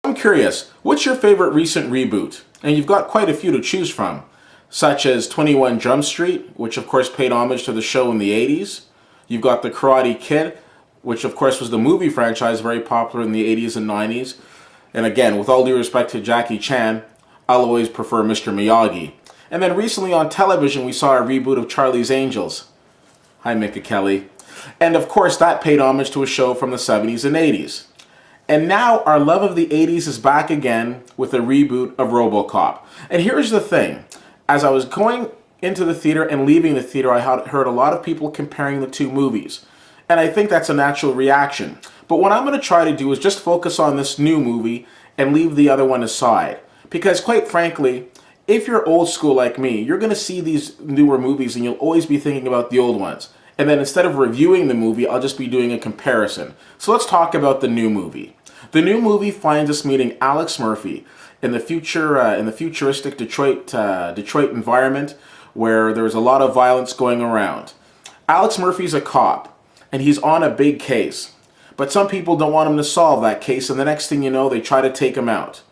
I'm curious, what's your favorite recent reboot? And you've got quite a few to choose from, such as 21 Jump Street, which of course paid homage to the show in the 80s. You've got The Karate Kid, which of course was the movie franchise, very popular in the 80s and 90s. And again, with all due respect to Jackie Chan, I'll always prefer Mr. Miyagi. And then recently on television, we saw a reboot of Charlie's Angels. Hi, Minka Kelly. And of course, that paid homage to a show from the 70s and 80s. And now our love of the 80s is back again with a reboot of Robocop. And here's the thing. As I was going into the theater and leaving the theater, I heard a lot of people comparing the two movies. And I think that's a natural reaction. But what I'm going to try to do is just focus on this new movie and leave the other one aside. Because quite frankly, if you're old school like me, you're going to see these newer movies and you'll always be thinking about the old ones. And then instead of reviewing the movie, I'll just be doing a comparison. So let's talk about the new movie. The new movie finds us meeting Alex Murphy in the futuristic Detroit environment where there's a lot of violence going around. Alex Murphy's a cop and he's on a big case. But some people don't want him to solve that case, and the next thing you know, they try to take him out.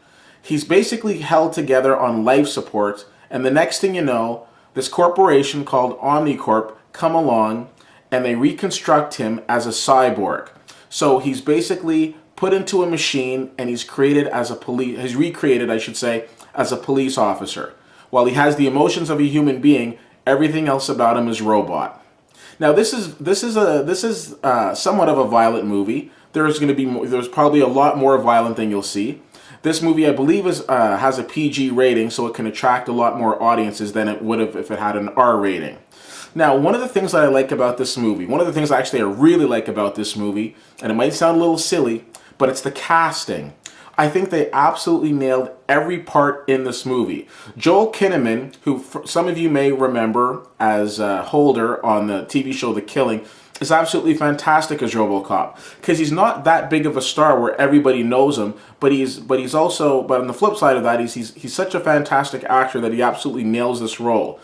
He's basically held together on life support, and the next thing you know, this corporation called Omnicorp come along and they reconstruct him as a cyborg. So he's basically put into a machine and he's recreated, I should say, as a police officer. While he has the emotions of a human being, everything else about him is robot. Now this is somewhat of a violent movie. There's probably a lot more violent than you'll see. This movie, I believe, has a PG rating, so it can attract a lot more audiences than it would have if it had an R rating. Now, one of the things that I like about this movie, one of the things actually I really like about this movie, and it might sound a little silly, but it's the casting. I think they absolutely nailed every part in this movie. Joel Kinnaman, who some of you may remember as Holder on the TV show The Killing, is absolutely fantastic as Robocop because he's not that big of a star where everybody knows him, but on the flip side of that, he's such a fantastic actor that he absolutely nails this role.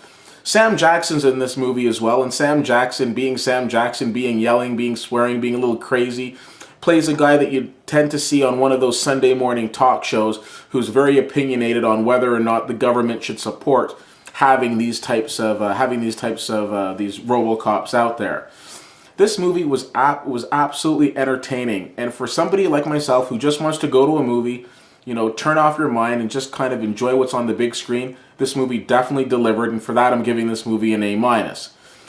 Sam Jackson's in this movie as well, and Sam Jackson, being yelling, being swearing, being a little crazy, plays a guy that you tend to see on one of those Sunday morning talk shows who's very opinionated on whether or not the government should support having these types of these Robocops out there. This movie was absolutely entertaining, and for somebody like myself who just wants to go to a movie, turn off your mind and just kind of enjoy what's on the big screen, this movie definitely delivered, and for that I'm giving this movie an A-.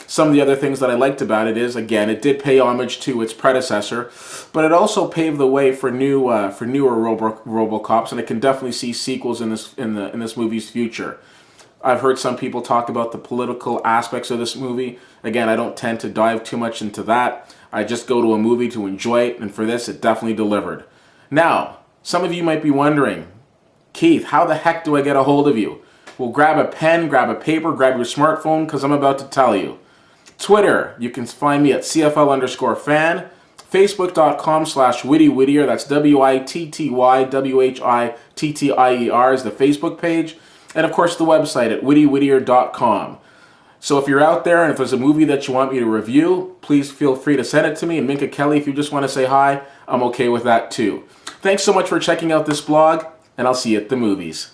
Some of the other things that I liked about it is, again, it did pay homage to its predecessor, but it also paved the way for newer Robocops, and I can definitely see sequels in this movie's future. I've heard some people talk about the political aspects of this movie. Again, I don't tend to dive too much into that. I just go to a movie to enjoy it, and for this, it definitely delivered. Now, some of you might be wondering, Keith, how the heck do I get a hold of you? Well, grab a pen, grab a paper, grab your smartphone, because I'm about to tell you. Twitter, you can find me at CFL_fan. Facebook.com/WittyWhittier, that's WITTYWHITTIER is the Facebook page. And of course the website at wittywhittier.com. So if you're out there and if there's a movie that you want me to review, please feel free to send it to me. And Minka Kelly, if you just want to say hi, I'm okay with that too. Thanks so much for checking out this blog, and I'll see you at the movies.